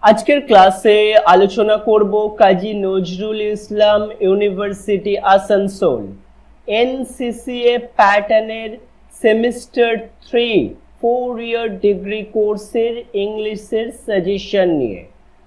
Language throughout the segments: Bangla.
আজকের ক্লাসে আলোচনা করব কাজী নজরুল ইসলাম ইউনিভার্সিটি আসানসোল এনসিসিএ প্যাটার্নের সেমিস্টার 3 4 ইয়ার ডিগ্রি কোর্সের ইংলিশের সাজেশন নিয়ে।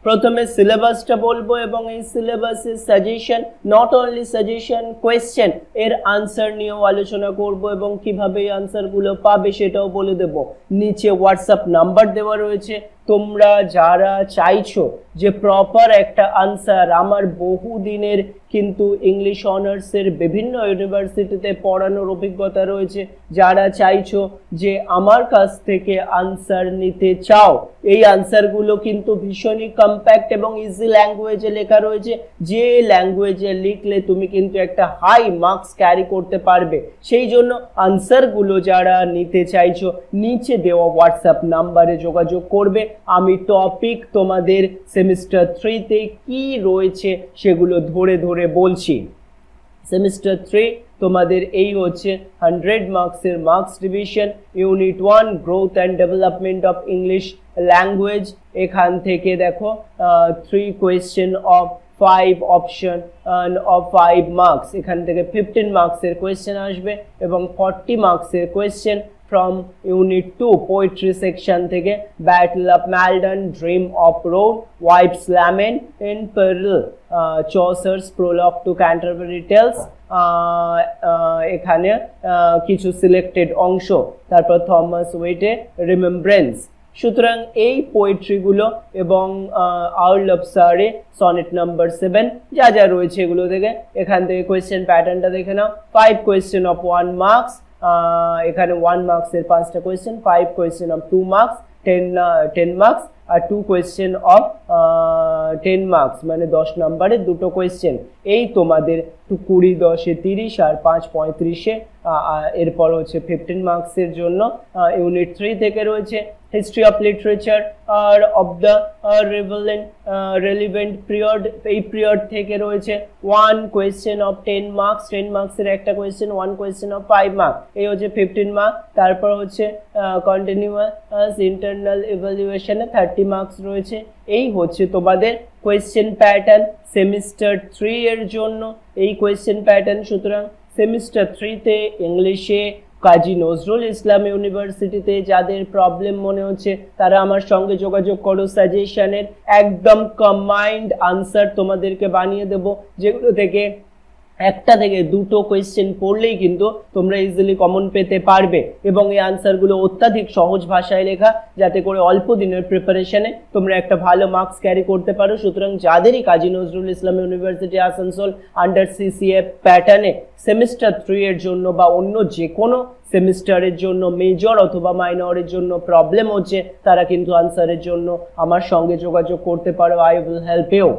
প্রথমে সিলেবাসটা বলবো এবং এই সিলেবাসের suggestion, not only suggestion, question এর আনসার নিয়েও আলোচনা করব এবং কিভাবে এই আনসারগুলো পাবে সেটাও বলে দেব। নিচে হোয়াটসঅ্যাপ নাম্বার দেওয়া রয়েছে, তোমরা যারা চাইছো যে প্রপার একটা আনসার, আমার বহু দিনের কিন্তু ইংলিশ অনার্সের বিভিন্ন ইউনিভার্সিটিতে পড়ানোর অভিজ্ঞতা রয়েছে, যারা চাইছো যে আমার কাছ থেকে আনসার নিতে চাও, এই আনসারগুলো কিন্তু ভীষণই কম্প্যাক্ট এবং ইজি ল্যাঙ্গুয়েজে লেখা রয়েছে, যে ল্যাঙ্গুয়েজে লিখলে তুমি কিন্তু একটা হাই মার্কস ক্যারি করতে পারবে। সেই জন্য আনসারগুলো যারা নিতে চাইছো নিচে দেওয়া হোয়াটসঅ্যাপ নাম্বারে যোগাযোগ করবে। আমি টপিক তোমাদের সেমিস্টার 3তে কি রয়েছে সেগুলো ধরে ধরে বলছি। সেমিস্টার 3 তোমাদের এই হচ্ছে 100 মার্কসের marks division, unit 1 growth and development of English language. এখান থেকে দেখো 3 question of 5 option of 5 marks, এখান থেকে 15 মার্কসের কোয়েশ্চেন আসবে এবং 40 মার্কসের question from Unit 2 Poetry section থেকে Battle of Maldon, Dream of Road, Wife's Lament, In Peril, Chaucer's Prologue to Canterbury Tales, এখানে কিছু সিলেক্টেড অংশ, তারপর থমাস ওয়েটে রিমেম্ব্রেন্স। সুতরাং এই পোয়েট্রিগুলো এবং আউল অফ সারে সনেট নাম্বার 7 যা যা রয়েছে এগুলো থেকে, এখান থেকে কোয়েশ্চেন প্যাটার্নটা দেখে নাও। 5 কোয়েশ্চেন অফ 1 মার্কস, এখানে 1 মার্কসের 5টা question, 5 question of 2 marks, 10 marks, আর 2 কোয়েশ্চেন অফ 10 মার্কস, মানে 10 নম্বরের দুটো কোয়েশ্চেন। এই তোমাদের 20 10 30 আর 5 35, এরপর হচ্ছে 15 মার্কসের জন্য ইউনিট 3 থেকে রয়েছে হিস্ট্রি অফ লিটারেচার আর অফ দ্য রেলিভেন্ট পিরিয়ড। এই পিরিয়ড থেকে রয়েছে 1 কোয়েশ্চেন অফ 10 মার্কস, 10 মার্কসের একটা কোয়েশ্চেন, 1 কোয়েশ্চেন অফ 5 মার্ক, এই হচ্ছে 15 মার্ক। তারপর হচ্ছে কন্টিনিউয়াস ইন্টারনাল ইভ্যালুয়েশনে 30 মার্কস রয়েছে। এই হচ্ছে তোমাদের কোয়েশ্চেন প্যাটার্ন সেমিস্টার 3 এর জন্য, এই কোয়েশ্চেন প্যাটার্ন। সুতরাং সেমিস্টার 3তে ইংলিশে কাজী নজরুল ইসলাম ইউনিভার্সিটিতে যাদের প্রবলেম মনে হচ্ছে তারা আমার সঙ্গে যোগাযোগ করো। সাজেশনের একদম কম্বাইন্ড আনসার তোমাদেরকে বানিয়ে দেব, যেগুলো থেকে একটা থেকে দুটো কোয়েশ্চেন পড়লেই কিন্তু তোমরা ইজিলি কমন পেতে পারবে এবং এই আনসারগুলো অত্যাধিক সহজ ভাষায় লেখা, যাতে করে অল্প দিনের প্রিপারেশনে তোমরা একটা ভালো মার্কস ক্যারি করতে পারো। সুতরাং যাদেরই Kazi Nazrul Islam university Asansol under CCA প্যাটার্নে সেমিস্টার 3 এর জন্য বা অন্য যে কোনো সেমিস্টারের জন্য মেজর অথবা মাইনরের জন্য প্রবলেম হচ্ছে, তারা কিন্তু আনসারের জন্য আমার সঙ্গে যোগাযোগ করতে পারো। I will help you.